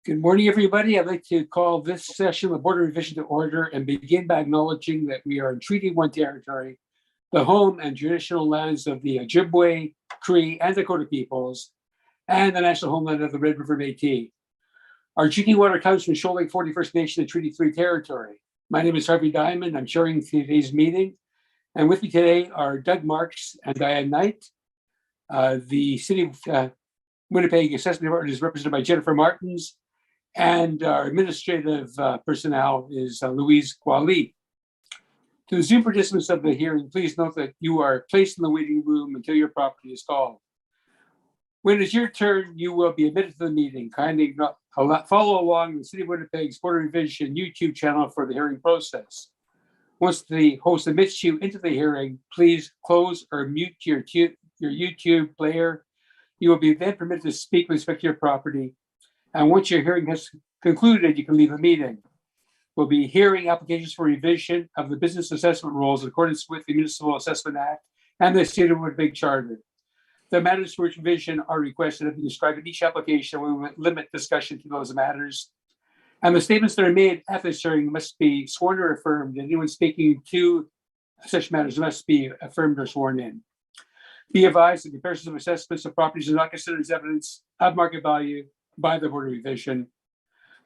Good morning, everybody. I'd like to call this session of the Board of Revision to order and begin by acknowledging that we are in Treaty 1 territory, the home and traditional lands of the Ojibwe, Cree, and Dakota peoples, and the national homeland of the Red River Métis. Our drinking water comes from Shoal Lake 41st Nation and Treaty 3 territory. My name is Harvey Diamond. I'm chairing today's meeting. And with me today are Doug Marks and Diane Knight. The City of Winnipeg Assessment Department is represented by Jennifer Martins, and our administrative personnel is Louise Guali. To the Zoom participants of the hearing, please note that you are placed in the waiting room until your property is called. When it's your turn, you will be admitted to the meeting. Kindly follow along the City of Winnipeg's Board of Revision YouTube channel for the hearing process. Once the host admits you into the hearing, please close or mute your YouTube player. You will be then permitted to speak with respect to your property. And once your hearing has concluded, you can leave the meeting. We'll be hearing applications for revision of the business assessment rules in accordance with the Municipal Assessment Act and the City of Winnipeg Charter. The matters for which revision are requested have been described in each application. We will limit discussion to those matters. And the statements that are made at this hearing must be sworn or affirmed. And anyone speaking to such matters must be affirmed or sworn in. Be advised that comparisons of assessments of properties are not considered as evidence of market value by the Board of Revision.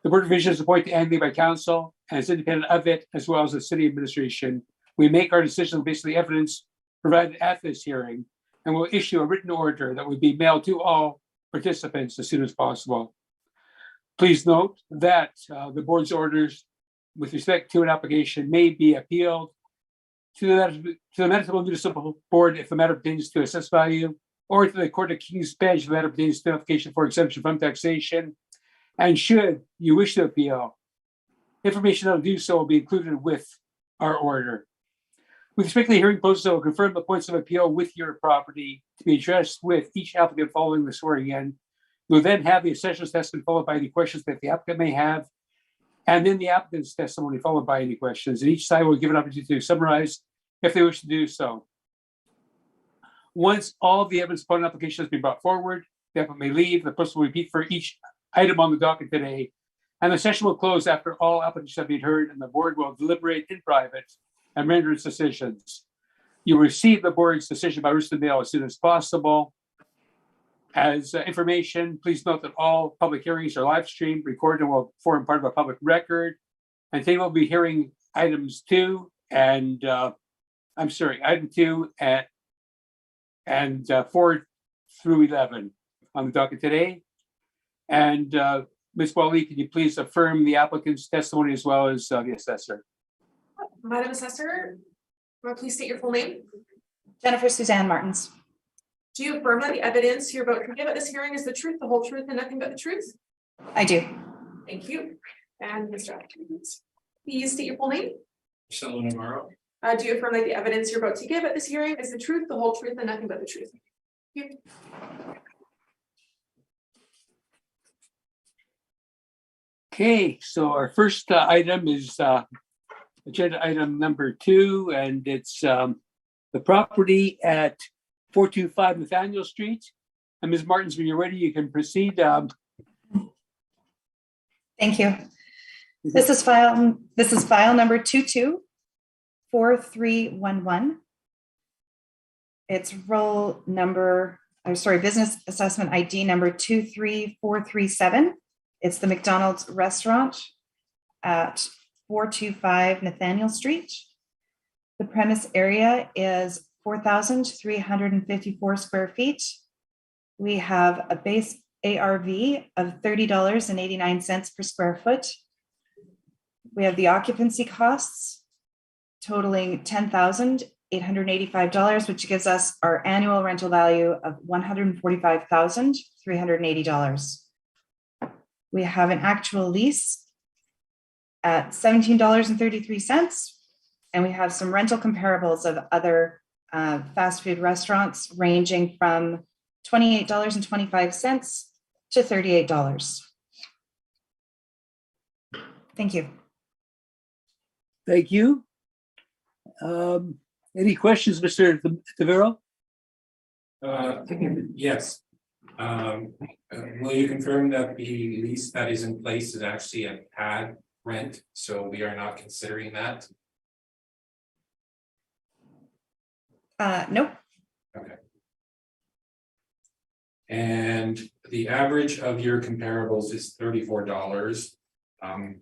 The Board of Revision is appointed annually by Council and is independent of it, as well as the City Administration. We make our decisions based on the evidence provided at this hearing, and will issue a written order that will be mailed to all participants as soon as possible. Please note that the Board's orders with respect to an application may be appealed to the Manitoba Municipal Board if the matter pertains to assessed value, or to the Court of King's Bench if the matter pertains to application for exemption from taxation. And should you wish to appeal, information on do so will be included with our order. With respect to the hearing process, I will confirm the points of appeal with your property to be addressed with each applicant following the swearing in. We'll then have the assessor's testimony followed by any questions that the applicant may have, and then the applicant's testimony followed by any questions. And each side will give an opportunity to summarize if they wish to do so. Once all the evidence upon application has been brought forward, the applicant may leave. The process will repeat for each item on the docket today, and the session will close after all applications have been heard, and the Board will deliberate in private and render its decisions. You will receive the Board's decision by written mail as soon as possible. As information, please note that all public hearings are live streamed, recorded, and will form part of a public record. And today we'll be hearing item 2 and 4 through 11 on the docket today. And Ms. Wally, can you please affirm the applicant's testimony as well as the assessor? Madam Assessor, will you please state your full name? Jennifer Suzanne Martins. Do you affirm that the evidence you're about to give at this hearing is the truth, the whole truth, and nothing but the truth? I do. Thank you. And Mr. Atkins, please state your full name. Sheldon Amaro. Do you affirm that the evidence you're about to give at this hearing is the truth, the whole truth, and nothing but the truth? Thank you. Okay, so our first item is agenda item number 2, and it's the property at 425 Nathaniel Street. And Ms. Martins, when you're ready, you can proceed. Thank you. This is file number 224311. It's business assessment ID number 23437. It's the McDonald's restaurant at 425 Nathaniel Street. The premise area is 4,354 square feet. We have a base ARV of $30.89 per square foot. We have the occupancy costs totaling $10,885, which gives us our annual rental value of $145,380. We have an actual lease at $17.33, and we have some rental comparables of other fast food restaurants ranging from $28.25 to $38. Thank you. Thank you. Any questions, Mr. Tavero? Yes. Will you confirm that the lease that is in place is actually a pad rent, so we are not considering that? Nope. Okay. And the average of your comparables is $34.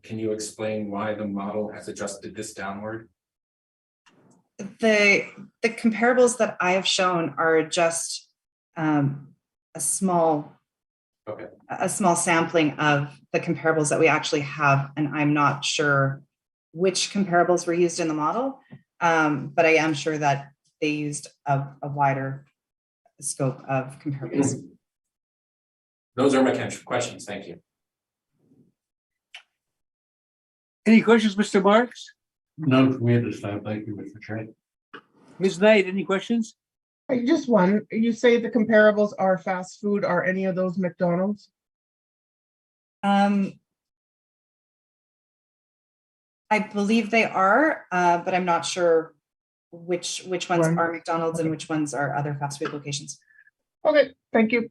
Can you explain why the model has adjusted this downward? The comparables that I have shown are just a small sampling of the comparables that we actually have, and I'm not sure which comparables were used in the model, but I am sure that they used a wider scope of comparables. Those are my questions. Thank you. Any questions, Mr. Marks? None from me at this time. Thank you, Mr. Chair. Ms. Knight, any questions? Just one, you say the comparables are fast food. Are any of those McDonald's? I believe they are, but I'm not sure which ones One. are McDonald's and Okay. which ones are other fast food locations. Okay, thank you.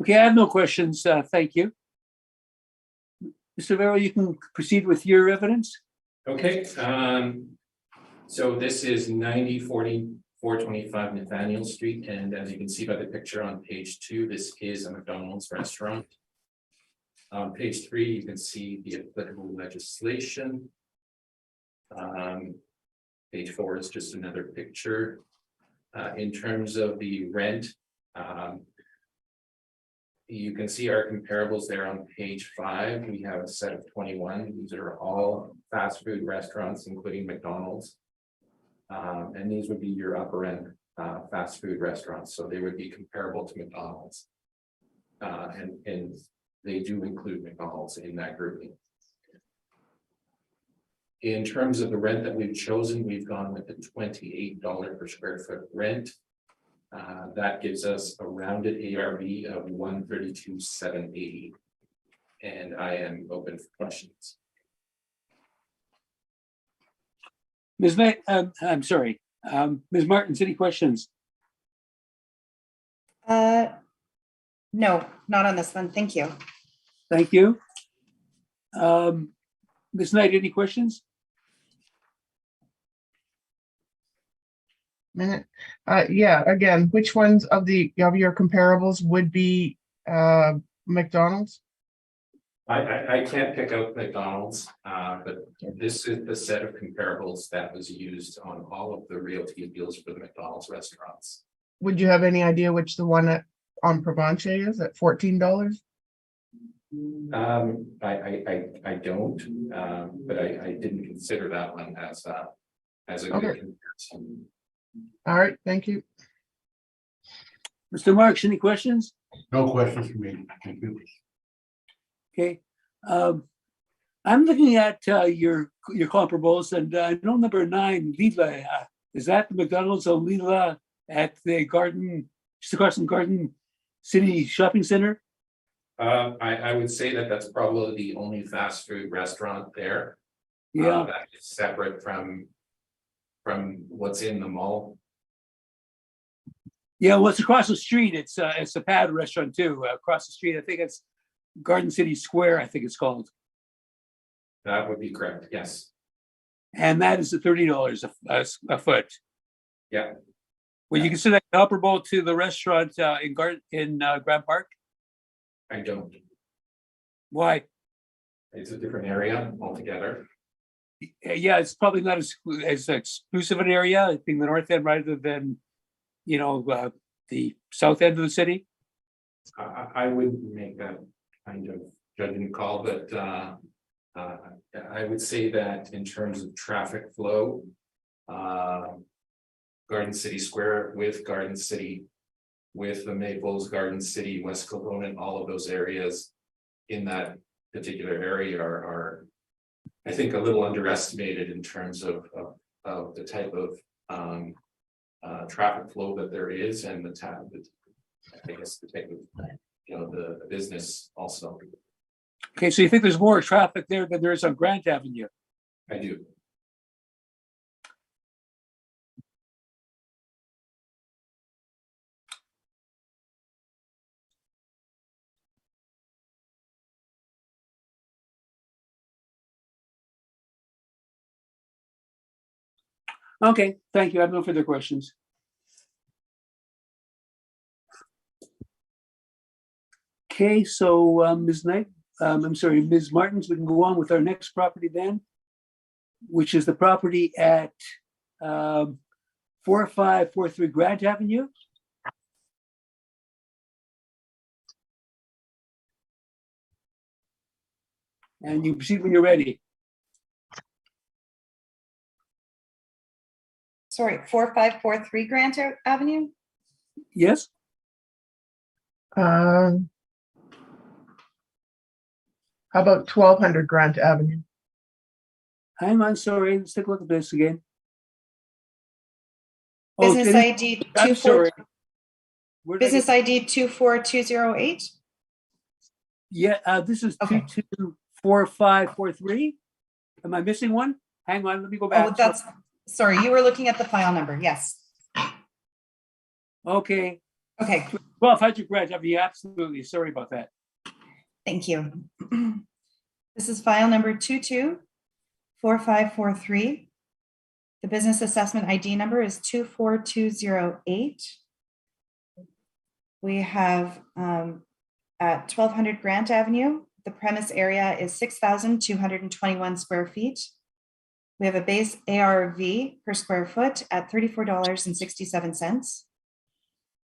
Okay, I have no questions. Thank you. Mr. Vero, you can proceed with your evidence. Okay, so this is 904425 Nathaniel Street, and as you can see by the picture on page 2, this is a McDonald's restaurant. On page 3, you can see the applicable legislation. Page 4 is just another picture. In terms of the rent, you can see our comparables there on page 5. We have a set of 21. These are all fast food restaurants, including McDonald's. And these would be your upper end fast food restaurants. So they would be comparable to McDonald's. And they do include McDonald's in that grouping. In terms of the rent that we've chosen, we've gone with the $28 per square foot rent. That gives us a rounded ARV of $132,780. And I am open for questions. Ms. Knight, I'm sorry. Ms. Martins, any questions? No, not on this one. Thank you. Thank you. Ms. Knight, any questions? Minute. Yeah, again, which ones of your comparables would be McDonald's? I can't pick out McDonald's, but this is the set of comparables that was used on all of the realty deals for the McDonald's restaurants. Would you have any idea which the one on Provence is at $14? I don't, but I didn't consider that one as a good Okay. comparison. All right, thank you. Mr. Marks, any questions? No questions from me. Thank you. Okay. I'm looking at your comparables, and I know number 9, Lila. Is that the McDonald's on Lila at the Garden, just across from Garden City Shopping Center? I would say that that's probably the only fast food restaurant there. Yeah. That is separate from what's in the mall. Yeah, well, it's across the street. It's a pad restaurant too, across the street. I think it's Garden City Square, I think it's called. That would be correct, yes. And that is at $30 a foot. Yeah. Well, you consider that comparable to the restaurant in Grand Park? I don't. Why? It's a different area altogether. Yeah, it's probably not as exclusive an area, I think the north end rather than, the south end of the city. I wouldn't make that kind of judgment call, but I would say that in terms of traffic flow, Garden City Square with Garden City, with the Maples, Garden City, West Kildonan, all of those areas in that particular area are I think a little underestimated in terms of the type of traffic flow that there is, and the type of the business also. Okay, so you think there's more traffic there than there is on Grant Avenue? I do. Okay, thank you. I have no further questions. Okay, so Ms. Knight, I'm sorry, Ms. Martins, we can go on with our next property then, which is the property at 4543 Grant Avenue. And you proceed when you're ready. Sorry, 4543 Grant Avenue? Yes? How about 1200 Grant Avenue? Hang on, sorry, let's take a look at this again. Oh, Business okay, ID I'm 24 sorry. Where did I business get- ID 24208? Yeah, this is Okay. 224543. Am I missing one? Hang on, let me go back. Oh, that's, sorry, you were looking at the file number. Yes. Okay, Okay, 1200 Grant Avenue, absolutely, sorry about that. thank you. This is file number 224543. The business assessment ID number is 24208. We have at 1200 Grant Avenue, the premise area is 6,221 square feet. We have a base ARV per square foot at $34.67.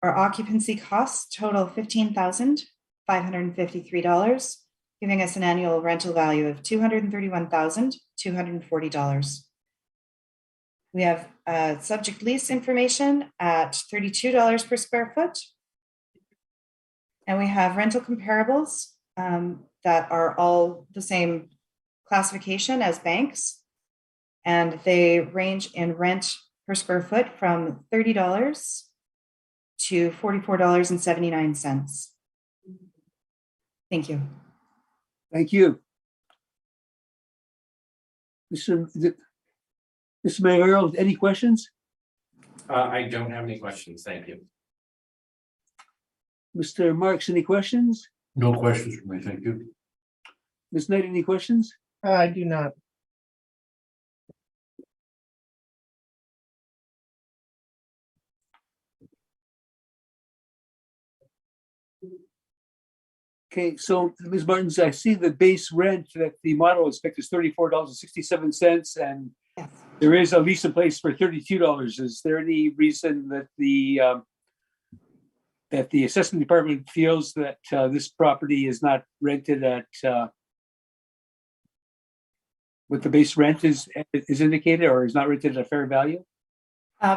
Our occupancy costs total $15,553, giving us an annual rental value of $231,240. We have subject lease information at $32 per square foot. And we have rental comparables that are all the same classification as banks. And they range in rent per square foot from $30 to $44.79. Thank you. Thank you. Mr. Mayor, any questions? I don't have any questions. Thank you. Mr. Marks, any questions? No questions for me, thank you. Ms. Knight, any questions? I do not. Okay, so Ms. Martins, I see the base rent that the model expects is $34.67, and Yes. there is a lease in place for $32. Is there any reason that the assessment department feels that this property is not rented at what the base rent is indicated, or is not rented at a fair value?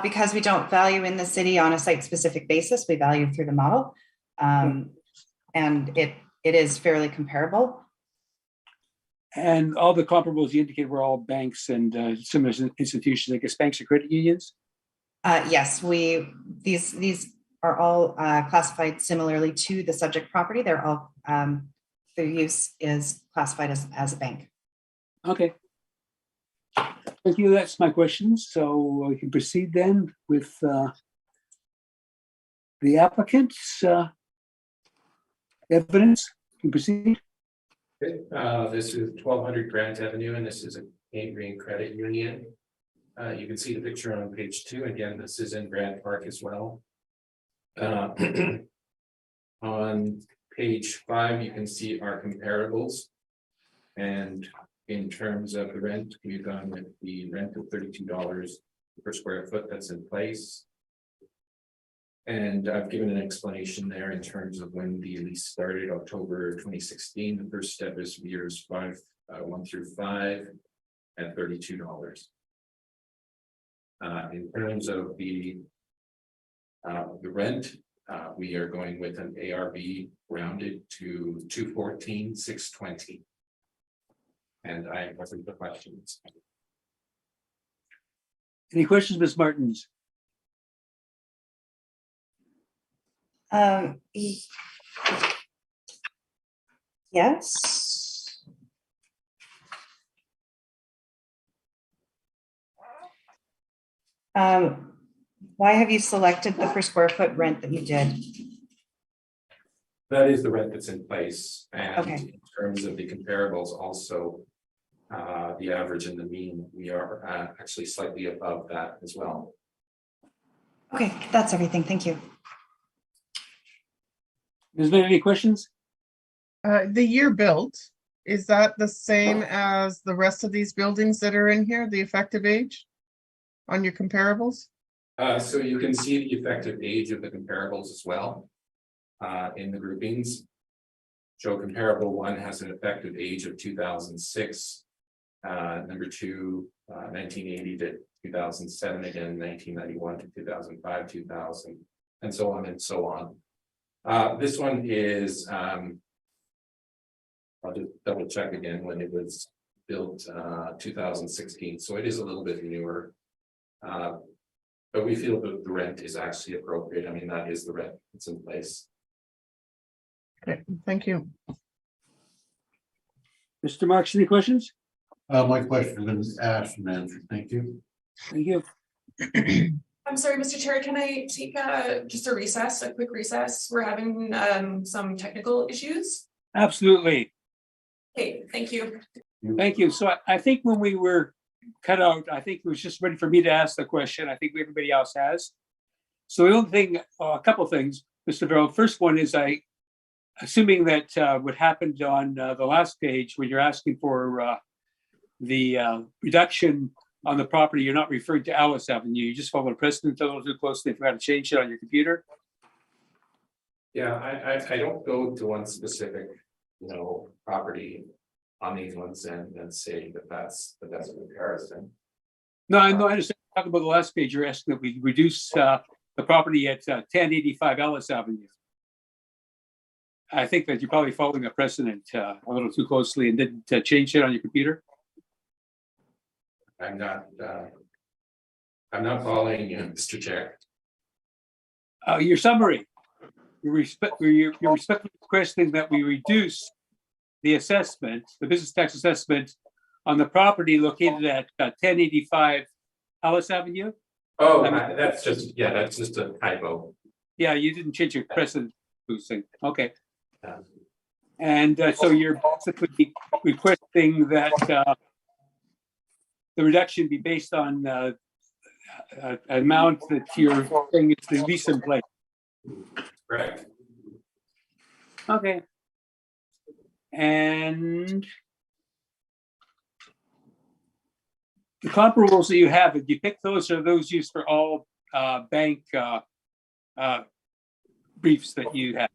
Because we don't value in the city on a site-specific basis, we value through the model. And it is fairly comparable. And all the comparables you indicated were all banks and similar institutions, I guess banks or credit unions? Yes, these are all classified similarly to the subject property. They're all, their use is classified as a bank. Okay. Thank you. That's my questions. So we can proceed then with the applicant's evidence. You can proceed. Okay, this is 1200 Grant Avenue, and this is a Canadian Credit Union. You can see the picture on page 2. Again, this is in Grant Park as well. On page 5, you can see our comparables. And in terms of the rent, we've gone with the rent of $32 per square foot that's in place. And I've given an explanation there in terms of when the lease started, October 2016. The first step is years 1 through 5 at $32. In terms of the rent, we are going with an ARV rounded to $214,620. And I have the questions. Any questions, Ms. Martins? Yes. Why have you selected the per square foot rent that you did? That is the rent that's in place, and Okay. in terms of the comparables also. the average and the mean, we are actually slightly above that as well. Okay, that's everything. Thank you. Is there any questions? The year built, is that the same as the rest of these buildings that are in here, the effective age on your comparables? So you can see the effective age of the comparables as well in the groupings. So comparable one has an effective age of 2006. Number two, 1980 to 2007, again, 1991 to 2005, 2000, and so on and so on. This one is, I'll just double check again when it was built, 2016, so it is a little bit newer. But we feel that the rent is actually appropriate. I mean, that is the rent that's in place. Okay, thank you. Mr. Marks, any questions? My question has been asked and answered. Thank you. Thank you. I'm sorry, Mr. Chair, can I take just a recess, a quick recess? We're having some technical issues. Absolutely. Okay, thank you. Thank you. So I think when we were cut out, I think it was just ready for me to ask the question. I think everybody else has. So the only thing, a couple things, Mr. Verrill. First one is assuming that what happened on the last page when you're asking for the reduction on the property, you're not referring to Alice Avenue. You just followed precedent a little too closely. If you had to change it on your computer. Yeah, I don't go to one specific, property on these ones and say that that's the best comparison. No, I know. I understand. Talking about the last page, you're asking that we reduce the property at 1085 Ellis Avenue. I think that you're probably following a precedent a little too closely and didn't change it on your computer. I'm not following you, Mr. Chair. Your summary, you're respectfully requesting that we reduce the assessment, the business tax assessment on the property located at 1085 Ellis Avenue. Oh, that's just a typo. Yeah, you didn't change your precedent. Okay. Um, And so you're basically requesting that the reduction be based on amount that you're saying is the lease in place. Correct. Okay. And the comparables that you have, did you pick those or are those used for all bank briefs that you have?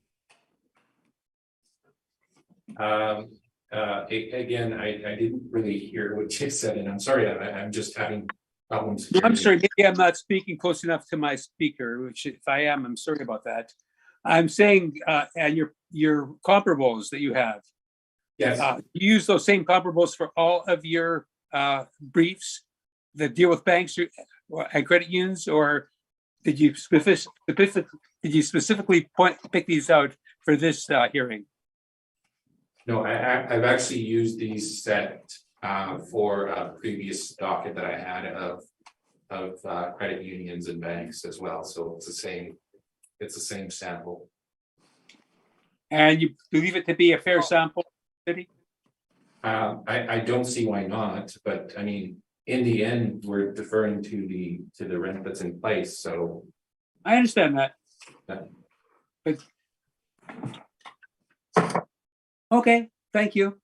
Again, I didn't really hear what you said, and I'm sorry, I'm just having problems. No, I'm hearing sorry, maybe I'm not speaking close enough to my speaker, which if I am, I'm sorry about that. I'm saying, and your comparables that you have, Yes, you use those same comparables for all of your briefs that deal with banks and credit unions, or did you specifically pick these out for this hearing? no, I've actually used these set for a previous docket that I had of credit unions and banks as well. So it's the same sample. And you believe it to be a fair sample, City? I don't see why not, but I mean, in the end, we're deferring to the rent that's in place, so. I understand that. Yeah. But okay, thank you.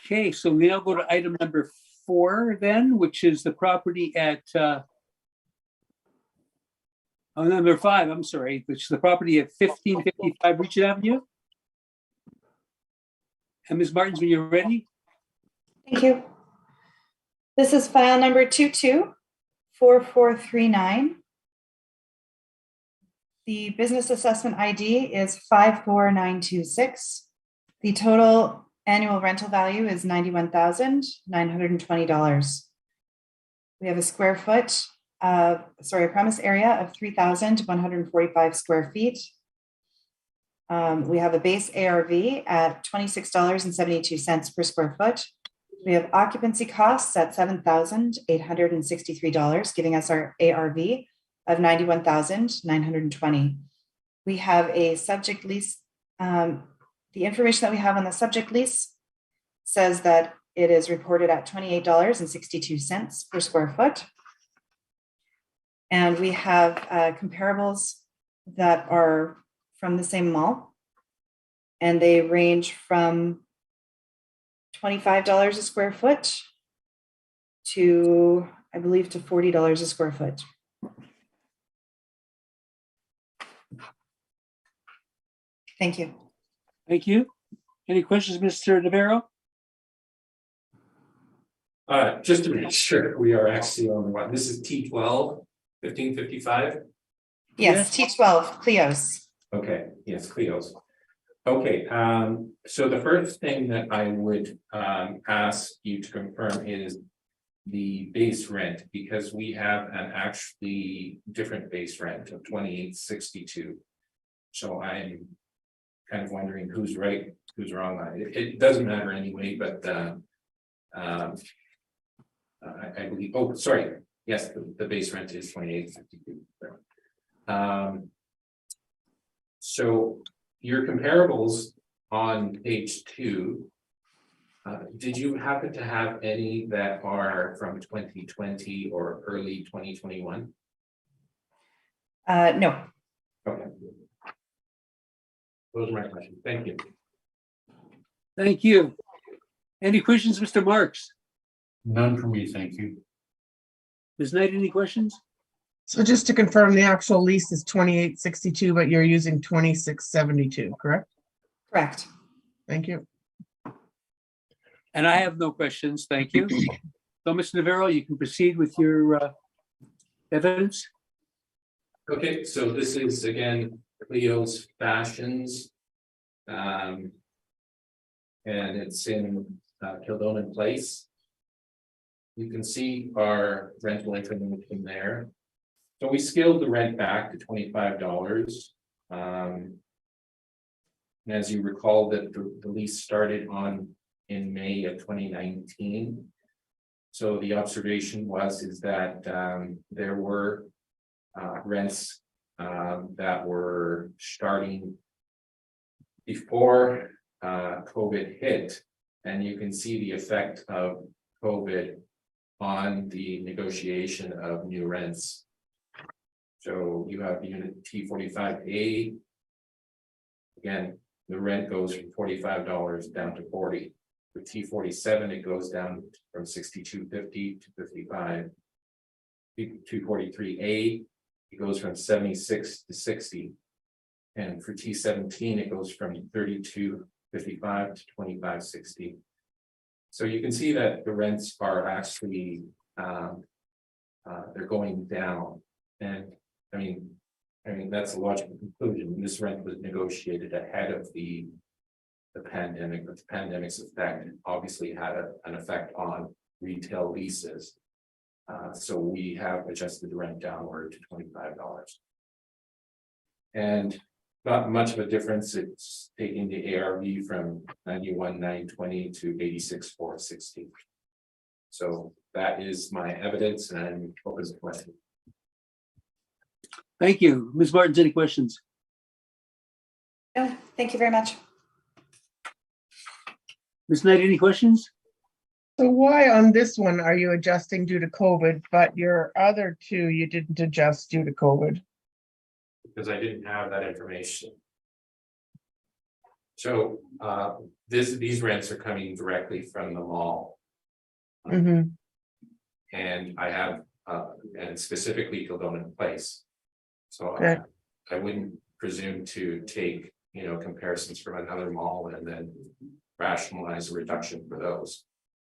Okay, so we now go to item number 4 then, which is the property at number 5, I'm sorry, which is the property at 1555 Regent Avenue. And Ms. Martins, when you're ready. Thank you. This is file number 224439. The business assessment ID is 54926. The total annual rental value is $91,920. We have a premise area of 3,145 square feet. We have a base ARV at $26.72 per square foot. We have occupancy costs at $7,863, giving us our ARV of $91,920. We have a subject lease the information that we have on the subject lease says that it is reported at $28.62 per square foot. And we have comparables that are from the same mall. And they range from $25 a square foot to, I believe, to $40 a square foot. Thank you. Thank you. Any questions, Mr. Navarro? Just to make sure we are actually on the one, this is T12, 1555. Yes, T12, Cleos. Okay, yes, Cleo's. Okay, so the first thing that I would ask you to confirm is the base rent, because we have an actually different base rent of $28.62. So I'm kind of wondering who's right, who's wrong on it. It doesn't matter anyway, but I believe, oh, sorry, yes, the base rent is $28.62. So your comparables on page 2, did you happen to have any that are from 2020 or early 2021? No. Okay. Those are my questions. Thank you. Thank you. Any questions, Mr. Marks? None for me, thank you. Ms. Knight, any questions? So just to confirm, the actual lease is 28.62, but you're using 26.72, correct? Correct. Thank you. And I have no questions, thank you. So, Mr. Navarro, you can proceed with your evidence. Okay, so this is again Cleo's Fashions. And it's in Kildonan Place. You can see our rental information there. So we scaled the rent back to $25. And as you recall, that the lease started in May of 2019. So the observation is that there were rents that were starting before COVID hit, and you can see the effect of COVID on the negotiation of new rents. So you have unit T45A. Again, the rent goes from $45 down to $40. For T47, it goes down from $62.50 to $55. T43A, it goes from $76 to $60. And for T17, it goes from $32.55 to $25.60. So you can see that the rents are actually they're going down, and I mean that's a logical conclusion. This rent was negotiated ahead of the pandemic, but the pandemic's effect obviously had an effect on retail leases. So we have adjusted the rent downward to $25, and not much of a difference. It's taking the ARV from 91,920 to 86,460. So that is my evidence, and I'm open to questions. Thank you. Ms. Martins, any questions? No, thank you very much. Ms. Knight, any questions? So why on this one are you adjusting due to COVID, but your other two you didn't adjust due to COVID? Because I didn't have that information. So these rents are coming directly from the mall. Mm-hmm. And I have and specifically Kildonan Place. So Okay. I wouldn't presume to take comparisons from another mall and then rationalize a reduction for those.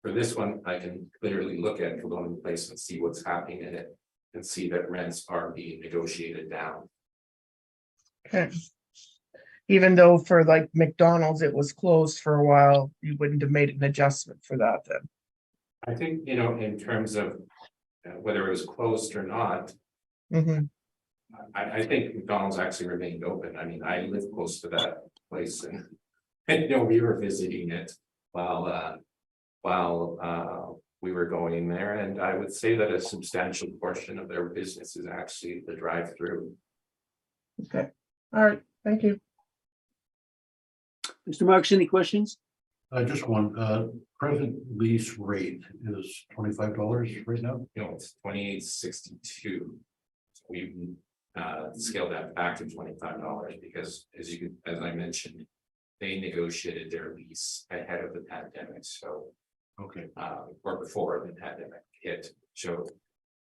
For this one, I can clearly look at Kildonan Place and see what's happening in it and see that rents are being negotiated down. Okay. Even though for like McDonald's, it was closed for a while, you wouldn't have made an adjustment for that then. I think, in terms of whether it was closed or not, Mm-hmm. I think McDonald's actually remained open. I mean, I live close to that place, and we were visiting it while we were going there, and I would say that a substantial portion of their business is actually the drive-through. Okay. All right. Thank you. Mr. Marks, any questions? Just one, present lease rate is $25 right now? You know, it's 28.62. We've scaled that back to $25 because as I mentioned, they negotiated their lease ahead of the pandemic, so Okay, or before the pandemic hit. So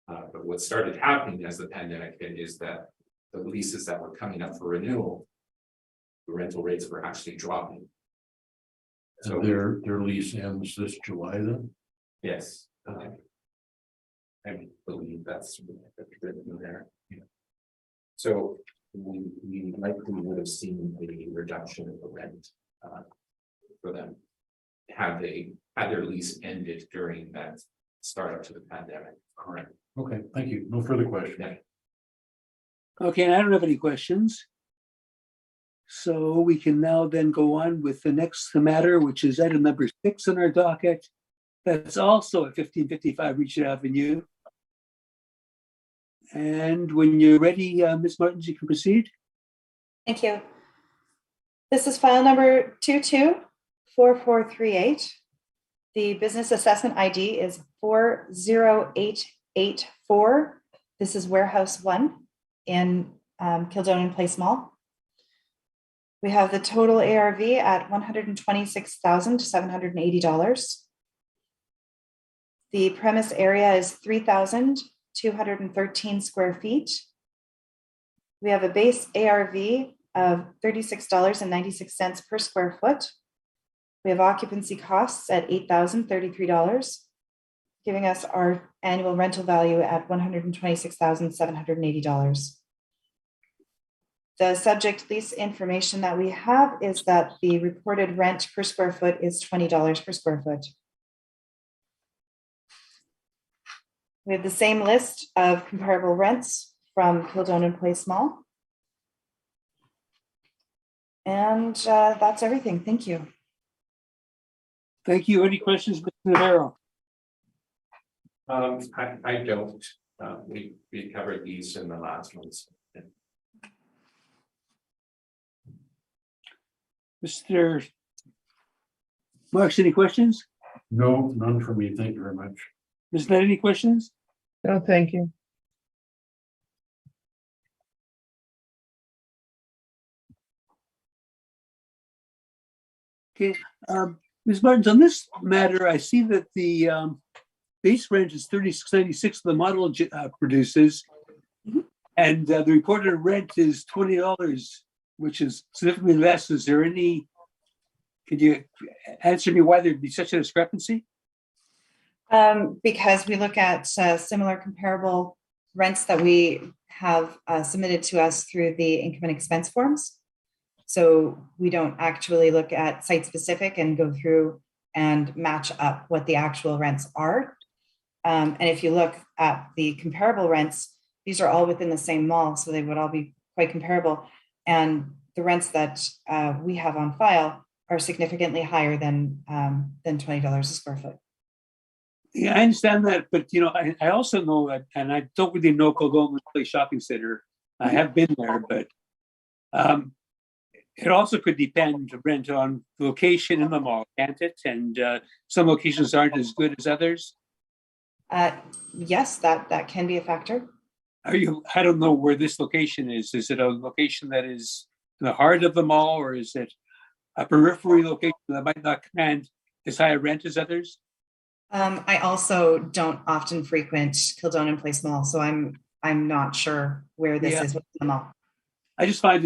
but what started happening as the pandemic hit is that the leases that were coming up for renewal, the rental rates were actually dropping. So and their lease ends this July then? yes, I believe that's written in there. So we likely would have seen a reduction in the rent for them. Had their lease ended during that startup to the pandemic. Correct. Okay, thank you. No further questions. Yeah. Okay, and I don't have any questions. So we can now then go on with the next matter, which is item number 6 on our docket. That's also at 1555 Regent Avenue. And when you're ready, Ms. Martins, you can proceed. Thank you. This is file number 224438. The business assessment ID is 40884. This is Warehouse 1 in Kildonan Place Mall. We have the total ARV at $126,780. The premise area is 3,213 square feet. We have a base ARV of $36.96 per square foot. We have occupancy costs at $8,033, giving us our annual rental value at $126,780. The subject lease information that we have is that the reported rent per square foot is $20 per square foot. We have the same list of comparable rents from Kildonan Place Mall. And that's everything. Thank you. Thank you. Any questions, Mr. Navarro? I don't. We covered these in the last ones. Mr. Marks, any questions? No, none for me. Thank you very much. Ms. Knight, any questions? No, thank you. Okay, Ms. Martins, on this matter, I see that the base rent is $36.96 the model produces. Mhm. And the reported rent is $20, which is significantly less. Is there any, could you answer me why there'd be such a discrepancy? Because we look at similar comparable rents that we have submitted to us through the income and expense forms. So we don't actually look at site specific and go through and match up what the actual rents are. And if you look at the comparable rents, these are all within the same mall, so they would all be quite comparable. And the rents that we have on file are significantly higher than $20 a square foot. Yeah, I understand that, but I also know that, and I don't really know Kildonan Place Shopping Center. I have been there, but it also could depend rent on location in the mall, can't it? And some locations aren't as good as others. Yes, that can be a factor. I don't know where this location is. Is it a location that is in the heart of the mall, or is it a periphery location that might not command as high a rent as others? I also don't often frequent Kildonan Place Mall, so I'm not sure where this is within the mall. I just find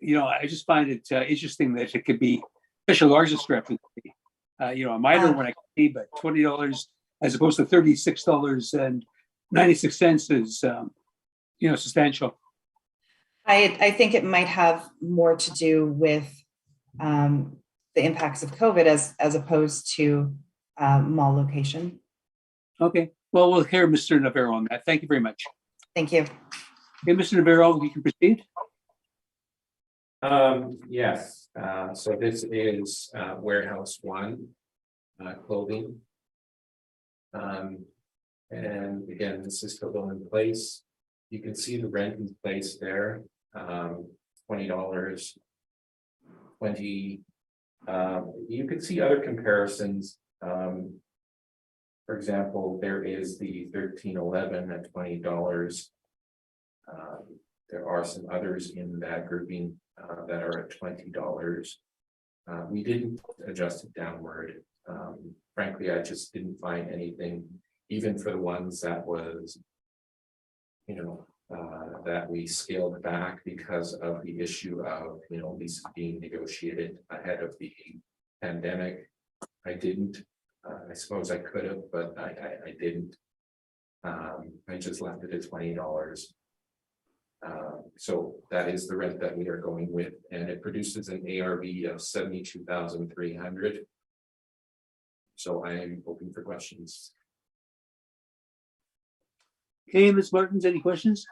interesting that it could be such a large discrepancy. A minor one I can see, but $20 as opposed to $36.96 is substantial. I think it might have more to do with the impacts of COVID as opposed to mall location. Okay, well, we'll hear Mr. Navarro on that. Thank you very much. Thank you. Okay, Mr. Navarro, you can proceed. Yes, so this is Warehouse 1 clothing. And again, this is Kildonan Place. You can see the rent in place there, $20 20. You can see other comparisons. For example, there is the 1311 at $20. There are some others in that grouping that are at $20. We didn't adjust it downward. Frankly, I just didn't find anything, even for the ones that was, that we scaled back because of the issue of, leases being negotiated ahead of the pandemic. I didn't. I suppose I could have, but I didn't. I just left it at $20. So that is the rent that we are going with, and it produces an ARV of 72,300. So I am open for questions. Okay, Ms. Martins, any questions?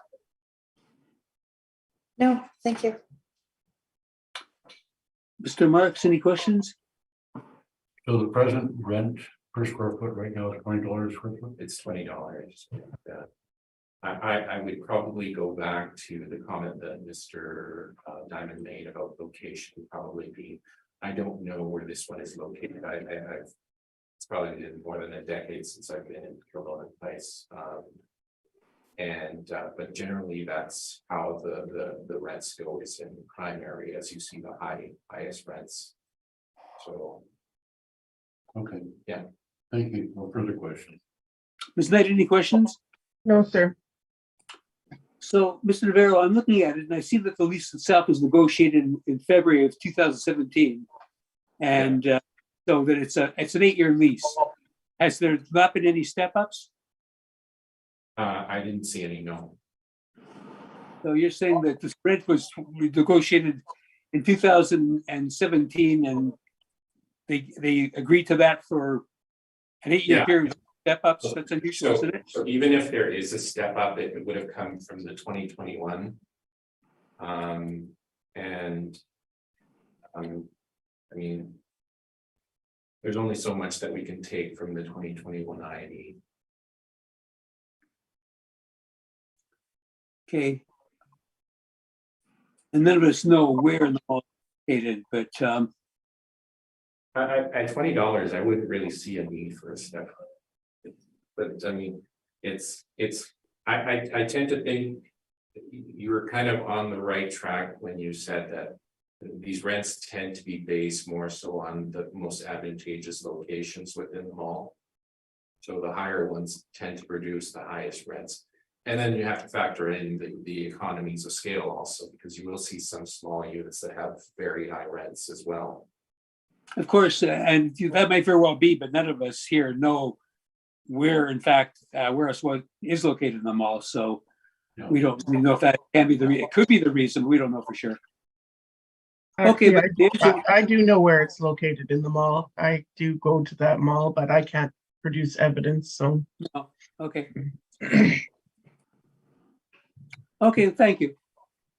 No, thank you. Mr. Marks, any questions? So the present rent per square foot right now is $20 square foot? It's $20. I would probably go back to the comment that Mr. Diamond made about location, probably be, I don't know where this one is located. It's probably been more than a decade since I've been in Kildonan Place. But generally that's how the rents go, is in prime areas. You see the highest rents. So. Okay. Yeah. Thank you. No further questions. Ms. Knight, any questions? No, sir. So, Mr. Navarro, I'm looking at it and I see that the lease itself was negotiated in February of 2017. And so that it's an 8-year lease. Has there not been any step ups? I didn't see any, no. So you're saying that this rent was negotiated in 2017 and they agreed to that for an 8-year Yeah. period of step ups? That's unusual, isn't it? So even if there is a step up, it would have come from the 2021. I mean, there's only so much that we can take from the 2021 INE. Okay. And none of us know where in the mall it's located, but At $20, I wouldn't really see a need for a step up. But I mean, I tend to think you were kind of on the right track when you said that these rents tend to be based more so on the most advantageous locations within the mall. So the higher ones tend to produce the highest rents. And then you have to factor in the economies of scale also, because you will see some small units that have very high rents as well. of course, and that might very well be, but none of us here know where, in fact, where what is located in the mall. So we don't know if that can be it could be the reason. We don't know for sure. Okay, Actually, but I do know where it's located in the mall. I do go to that mall, but I can't produce evidence, so. okay. Okay, thank you.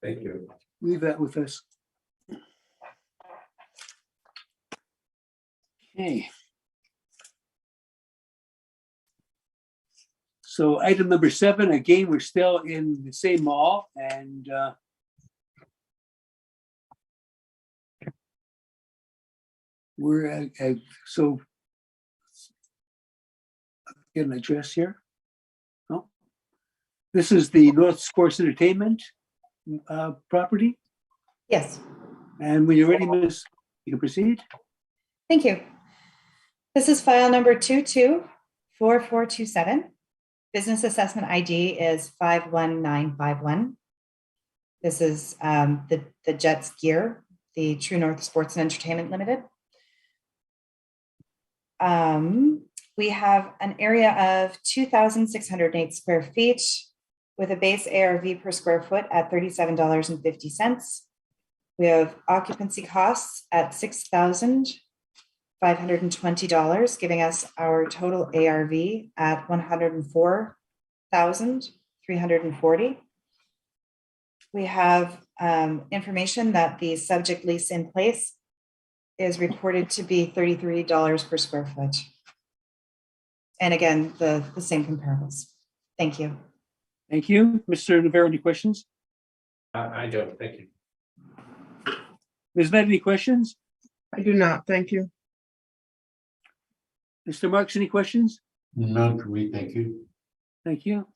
Thank you. Leave that with us. Okay. So item number 7, again, we're still in the same mall and we're at so get an address here. No, this is the North Sports Entertainment property. Yes, And when you're ready, Miss, you can proceed. thank you. This is file number 224427. Business assessment ID is 51951. This is the Jets Gear, the True North Sports and Entertainment Limited. We have an area of 2,608 square feet with a base ARV per square foot at $37.50. We have occupancy costs at $6,520, giving us our total ARV at $104,340. We have information that the subject lease in place is reported to be $33 per square foot. And again, the same comparables. Thank you. Thank you. Mr. Navarro, any questions? I don't, thank you. Ms. Knight, any questions? I do not, thank you. Mr. Marks, any questions? None for me, thank you. Thank you.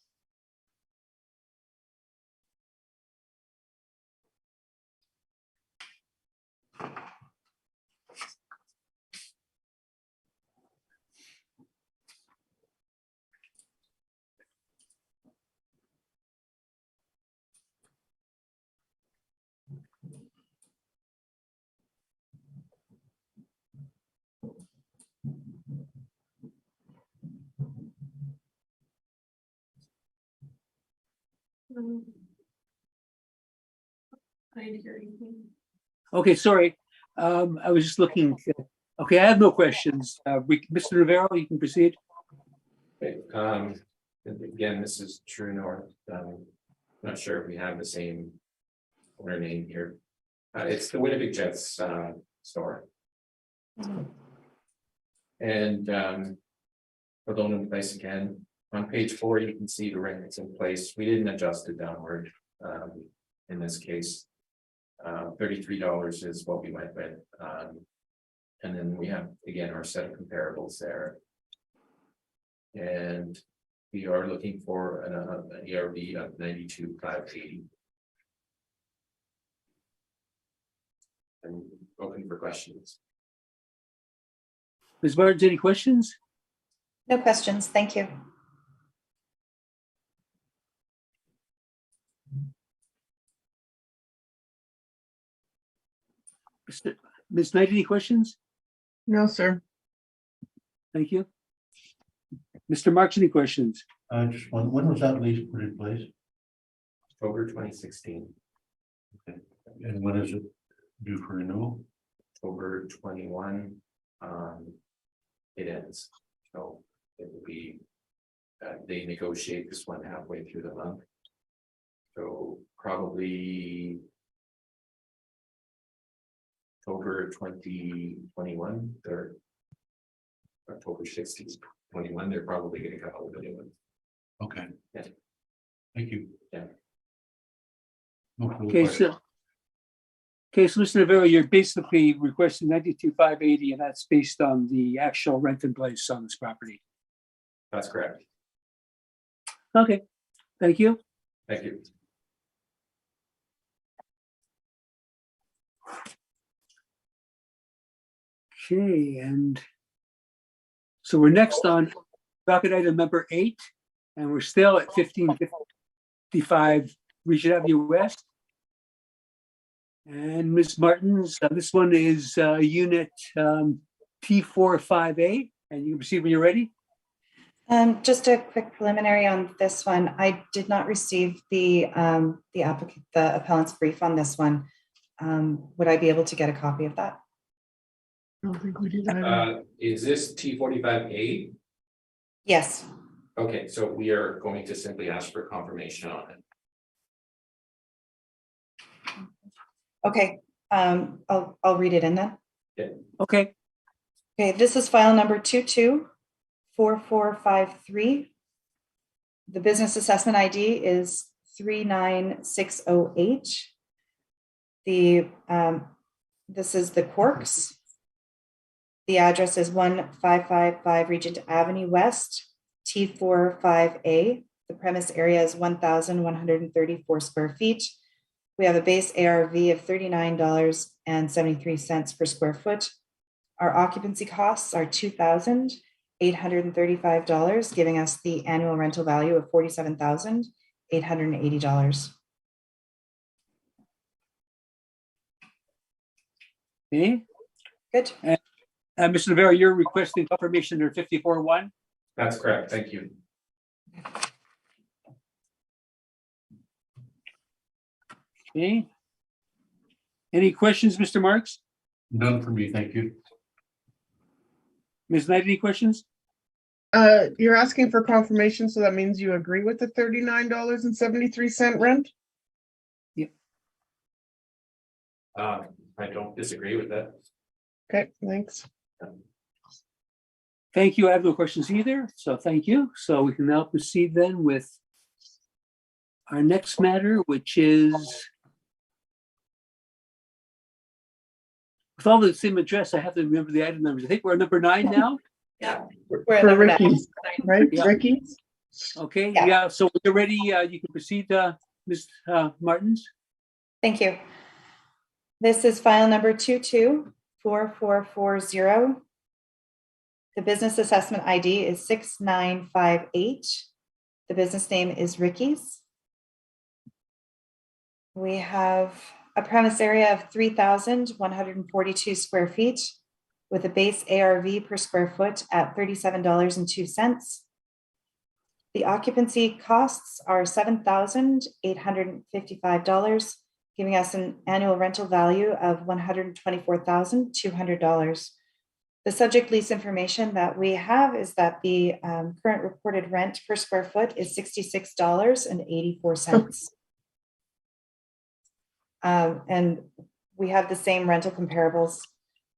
I didn't hear anything. Okay, sorry. I was just looking. Okay, I have no questions. Mr. Rivera, you can proceed. Okay, and again, this is True North. Not sure if we have the same owner name here. It's the Winnipeg Jets store. And for loan and place again, on page 4, you can see the rent that's in place. We didn't adjust it downward in this case. $33 is what we went with. And then we have, again, our set of comparables there. And we are looking for an ERV of 92,580. And open for questions. Ms. Barnes, any questions? No questions, thank you. Ms. Knight, any questions? No, sir. Thank you. Mr. Marks, any questions? Just one, when was that lease put in place? October 2016, And when is it due for renewal? October 21, it ends. So it will be, they negotiate this one halfway through the month. So probably October 2021 or October 16th, 21, they're probably going to come out with a new one. Okay. Yeah. Thank you. Yeah. No further Okay, questions. so Mr. Rivera, you're basically requesting 92,580, and that's based on the actual rent in place on this property. That's correct. Okay, thank you. Thank you. Okay, and so we're next on docket item number 8, and we're still at 1555 Regent Avenue West. And Ms. Martins, this one is unit T45A, and you can proceed when you're ready. Just a quick preliminary on this one. I did not receive the appellant's brief on this one. Would I be able to get a copy of that? I don't think we did either. Is this T45A? Yes. Okay, so we are going to simply ask for confirmation on it. Okay, I'll read it in then. Okay, Okay, this is file number 224453. The business assessment ID is 3960H. This is the Quarks. The address is 1555 Regent Avenue West, T45A. The premise area is 1,134 square feet. We have a base ARV of $39.73 per square foot. Our occupancy costs are $2,835, giving us the annual rental value of $47,880. okay. Good. Mr. Rivera, you're requesting confirmation under 54-1. That's correct. Thank you. Okay. Any questions, Mr. Marks? None for me, thank you. Ms. Knight, any questions? You're asking for confirmation, so that means you agree with the $39.73 rent? I don't disagree with that. Okay, thanks. Thank you. I have no questions either. So thank you. So we can now proceed then with our next matter, which is With all the same address, I have to remember the item numbers. I think we're at number 9 now. Yeah. We're at For number 9. Ricky's, right, Yeah. Ricky's? Okay, Yeah. yeah, so when you're ready, you can proceed, Ms. Martins. Thank you. This is file number 224440. The business assessment ID is 6958. The business name is Ricky's. We have a premise area of 3,142 square feet with a base ARV per square foot at $37.02. The occupancy costs are $7,855, giving us an annual rental value of $124,200. The subject lease information that we have is that the current reported rent per square foot is $66.84. And we have the same rental comparables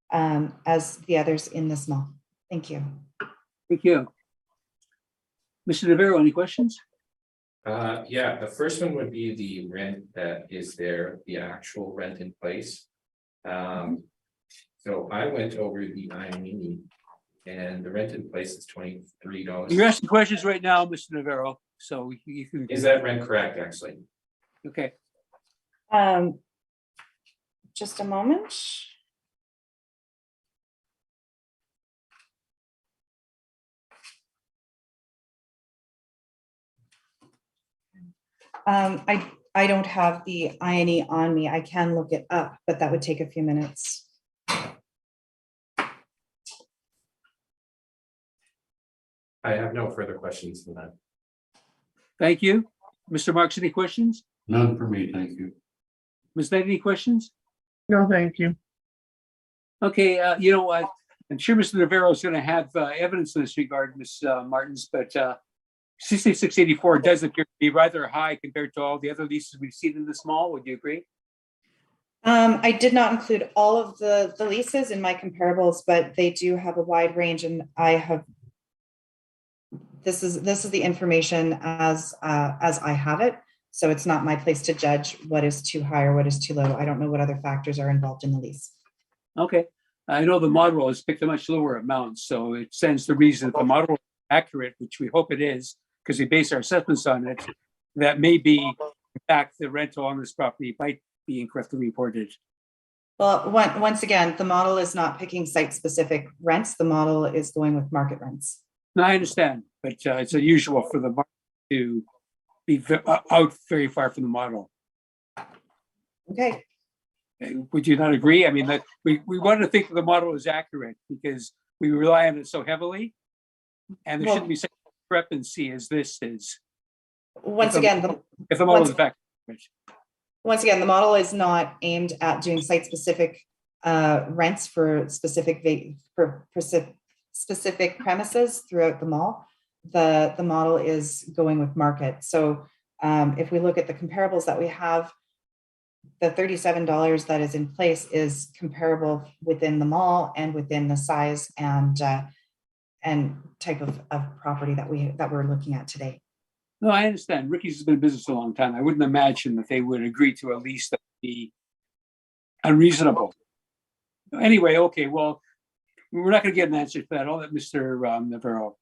as the others in this mall. Thank you. Thank you. Mr. Navarro, any questions? Yeah, the first one would be the rent that is there, the actual rent in place. So I went over the IME and the rent in place is $23. You're asking questions right now, Mr. Navarro, so you can. Is that rent correct, actually? Okay, Just a moment. I don't have the INE on me. I can look it up, but that would take a few minutes. I have no further questions than that. thank you. Mr. Marks, any questions? None for me, thank you. Ms. Knight, any questions? No, thank you. Okay, I'm sure Mr. Navarro is going to have evidence in this regard, Ms. Martins, but 6684 does appear to be rather high compared to all the other leases we've seen in this mall. Would you agree? I did not include all of the leases in my comparables, but they do have a wide range, and I have. This is the information as I have it. So it's not my place to judge what is too high or what is too low. I don't know what other factors are involved in the lease. Okay, I know the model has picked a much lower amount, so it stands to reason if the model is accurate, which we hope it is, because we base our assessments on it, that may be, in fact, the rental on this property might be incorrectly reported. Well, once again, the model is not picking site-specific rents. The model is going with market rents. No, I understand, but it's unusual for the market to be out very far from the model. Okay. Would you not agree? I mean, that we want to think that the model is accurate because we rely on it so heavily, and there shouldn't be such discrepancy as this is. Once again, if the model is in fact accurate. Once again, the model is not aimed at doing site-specific rents for specific premises throughout the mall. The model is going with market. So if we look at the comparables that we have, the $37 that is in place is comparable within the mall and within the size and type of property that we're looking at today. No, I understand. Ricky's has been in business a long time. I wouldn't imagine that they would agree to a lease that would be unreasonable. Anyway, okay, well, we're not going to get an answer to that. I'll let Mr. Navarro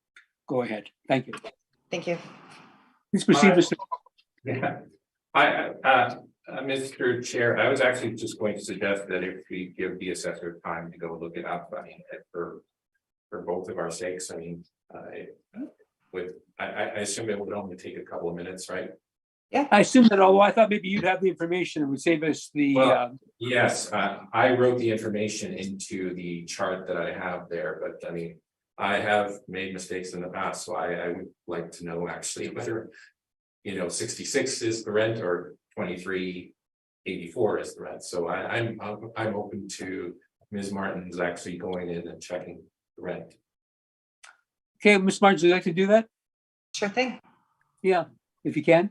go ahead. Thank you. Thank you. Please proceed, Mr. Yeah, Mr. Chair, I was actually just going to suggest that if we give the assessor time to go look it up, I mean, for both of our sakes, I mean, I assume it would only take a couple of minutes, right? Yeah. I assume that, although I thought maybe you'd have the information and would save us the. Well, yes, I wrote the information into the chart that I have there, but I mean, I have made mistakes in the past, so I would like to know actually whether, 66 is the rent or 2384 is the rent. So I'm open to Ms. Martin's actually going in and checking the rent. Okay, Ms. Martins, would you like to do that? Sure thing. Yeah, if you can.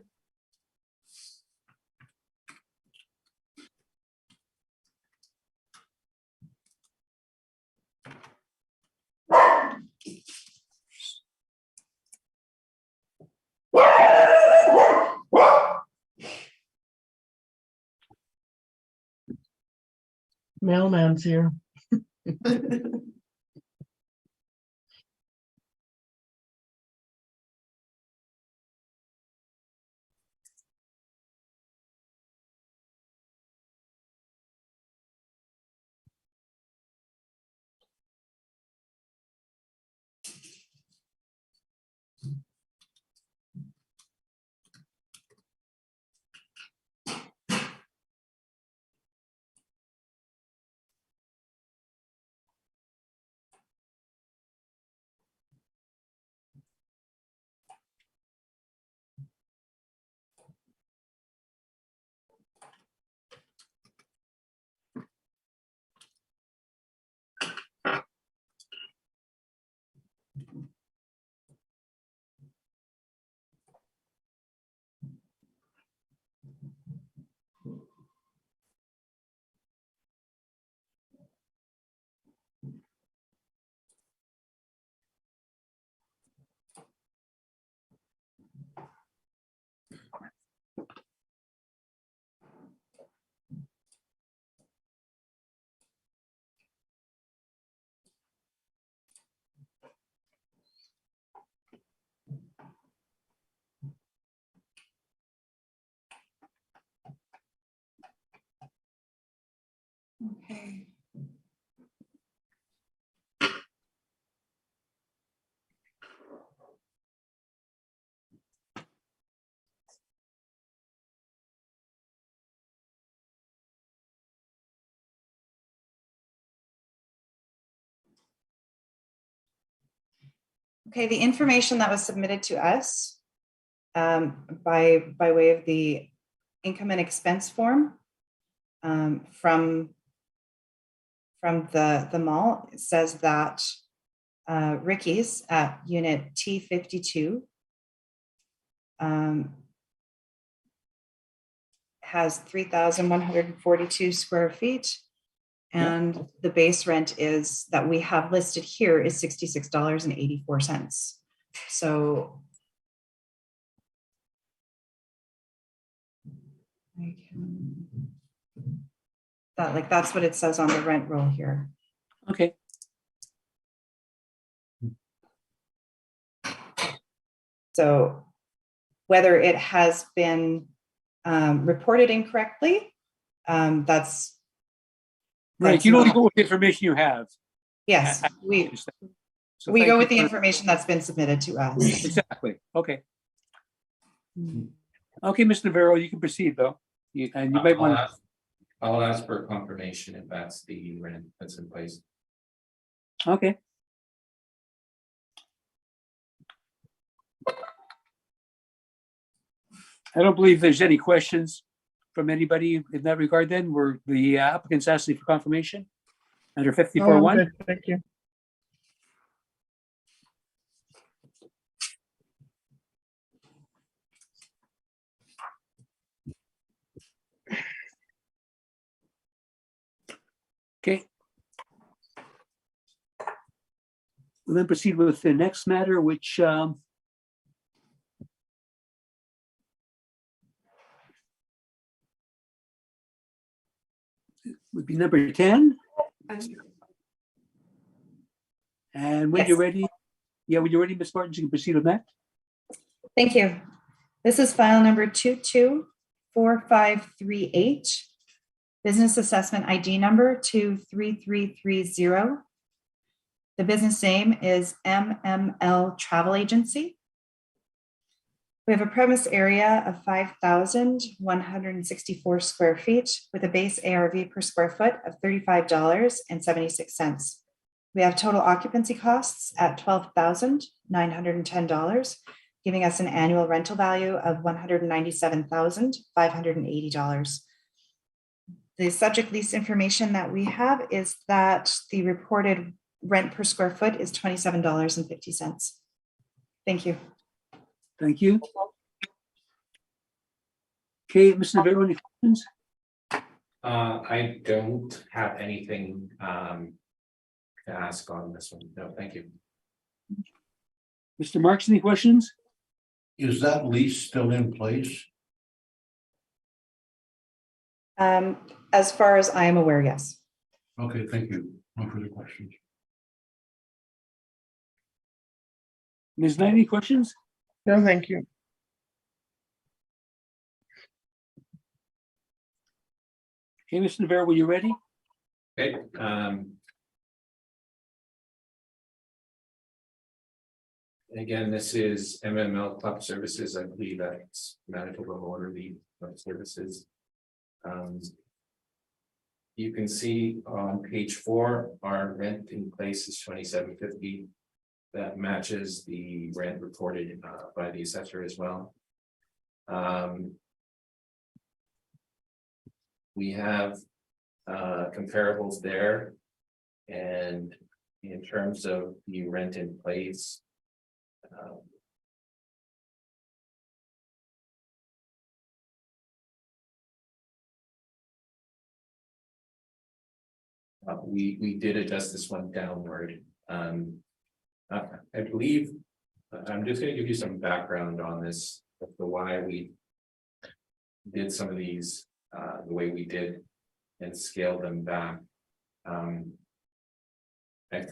Mailman's here. Okay. Okay, the information that was submitted to us by way of the income and expense form from the mall says that Ricky's at unit T52 has 3,142 square feet. And the base rent is that we have listed here is $66.84. So I can, that's what it says on the rent roll here. Okay. So whether it has been reported incorrectly, that's Right. You don't go with the information you have. yes, we So go thank with the you for- information that's been submitted to us. Exactly. Okay. Okay, Mr. Navarro, you can proceed though. And you might want to. I'll ask for confirmation if that's the rent that's in place. Okay. I don't believe there's any questions from anybody in that regard then. Were the applicants asking for confirmation under Oh, I'm 54-1? good, thank you. Okay. We'll then proceed with the next matter, which would be number 10. And when you're ready, when you're ready, Ms. Martins, you can proceed with that. Thank you. This is file number 224538. Business assessment ID number 23330. The business name is MML Travel Agency. We have a premise area of 5,164 square feet with a base ARV per square foot of $35.76. We have total occupancy costs at $12,910, giving us an annual rental value of $197,580. The subject lease information that we have is that the reported rent per square foot is $27.50. Thank you. Thank you. Okay, Mr. Navarro, any questions? I don't have anything to ask on this one. No, thank you. Mr. Marks, any questions? Is that lease still in place? As far as I am aware, yes. Okay, thank you. No further questions. Ms. Knight, any questions? No, thank you. Okay, Mr. Navarro, were you ready? Okay, again, this is MML Club Services. I believe that's Manitoba Motor League Club Services. You can see on page 4, our rent in place is $27.50. That matches the rent reported by the assessor as well. We have comparables there, and in terms of the rent in place, we did adjust this one downward. I believe I'm just going to give you some background on this, of the why we did some of these the way we did and scaled them back. I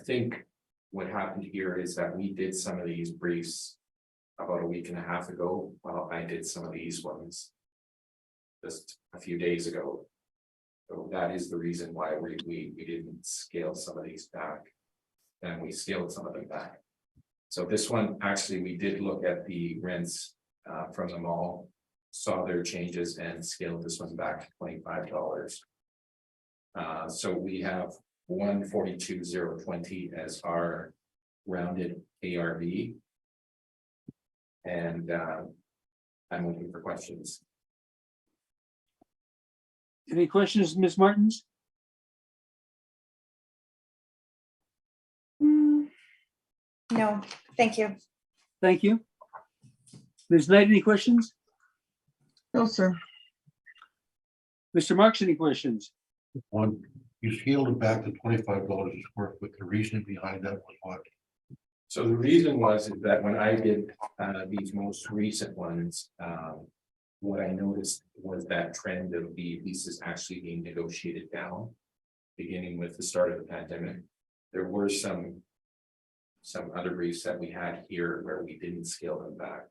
think what happened here is that we did some of these briefs about a week and a half ago, while I did some of these ones just a few days ago. So that is the reason why we didn't scale some of these back, and we scaled some of them back. So this one, actually, we did look at the rents from the mall, saw their changes, and scaled this one back to $25. So we have 142,020 as our rounded ARV, and I'm looking for questions. Any questions, Ms. Martins? No, thank you. Thank you. Ms. Knight, any questions? No, sir. Mr. Marks, any questions? One, you scaled it back to $25 a square foot. The reason behind that was what? So the reason was is that when I did these most recent ones, what I noticed was that trend of the leases actually being negotiated down, beginning with the start of the pandemic. There were some other briefs that we had here where we didn't scale them back,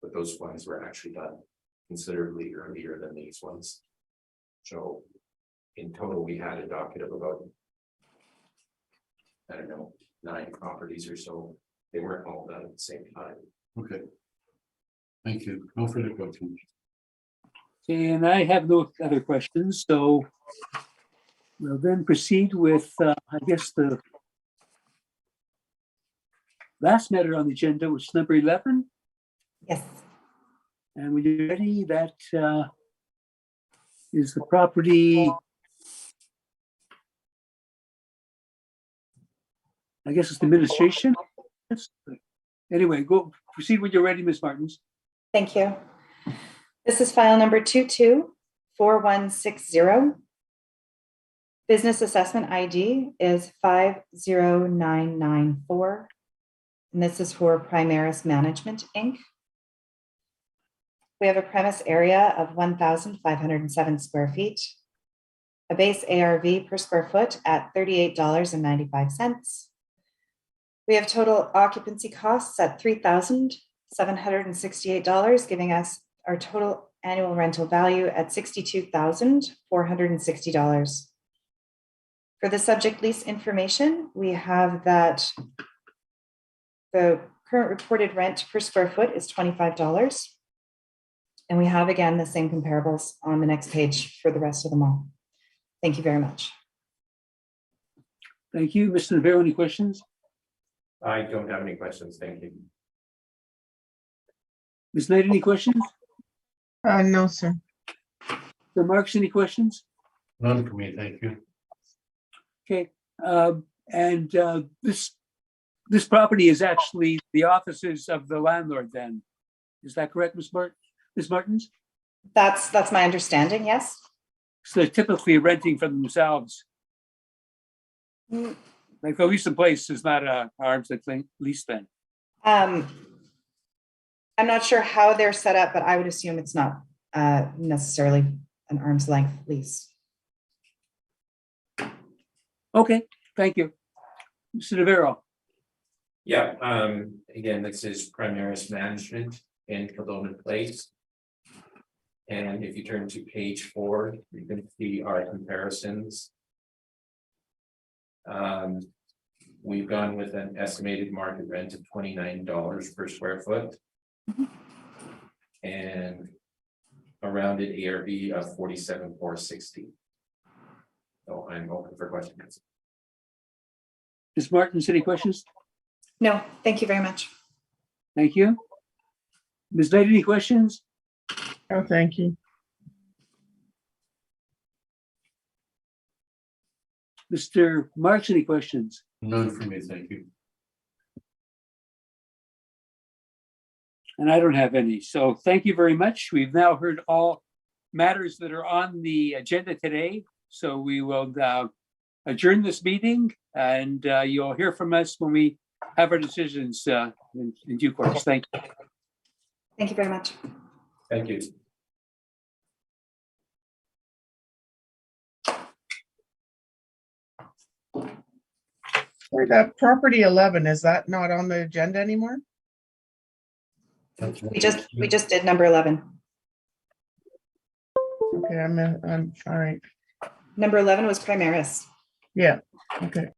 but those ones were actually done considerably earlier than these ones. So in total, we had a docket of about, I don't know, 9 properties or so. They weren't all done at the same time. Okay. Thank you. No further questions. Okay, and I have no other questions, so we'll then proceed with, I guess, the last matter on the agenda, which is number 11. Yes. And when you're ready, that is the property. I guess it's the administration. Yes. Anyway, go proceed when you're ready, Ms. Martins. Thank you. This is file number 224160. Business assessment ID is 50994. And this is for Primaris Management, Inc. We have a premise area of 1,507 square feet, a base ARV per square foot at $38.95. We have total occupancy costs at $3,768, giving us our total annual rental value at $62,460. For the subject lease information, we have that the current reported rent per square foot is $25. And we have, again, the same comparables on the next page for the rest of them all. Thank you very much. Thank you. Mr. Navarro, any questions? I don't have any questions. Thank you. Ms. Knight, any questions? No, sir. Mr. Marks, any questions? None for me, thank you. Okay, and this property is actually the offices of the landlord then. Is that correct, Ms. Martins? That's my understanding, yes. So they're typically renting for themselves. Like the lease in place is not a arm's length lease then. I'm not sure how they're set up, but I would assume it's not necessarily an arm's length lease. Okay, Thank you. Mr. Navarro. Yeah, again, this is Primaris Management in Kildonan Place. And if you turn to page 4, you can see our comparisons. We've gone with an estimated market rent of $29 per square foot. And a rounded ARV of 47,460. So I'm open for questions. Ms. Martins, any questions? No, thank you very much. Thank you. Ms. Knight, any questions? Oh, thank you. Mr. Marks, any questions? None for me, thank you. And I don't have any. So thank you very much. We've now heard all matters that are on the agenda today. So we will adjourn this meeting, and you'll hear from us when we have our decisions in due course. Thank you. Thank you very much. Thank you. Or that property 11, is that not on the agenda anymore? That's We just did number 11. Okay, I'm all right. Number 11 was Primaris. Yeah, okay.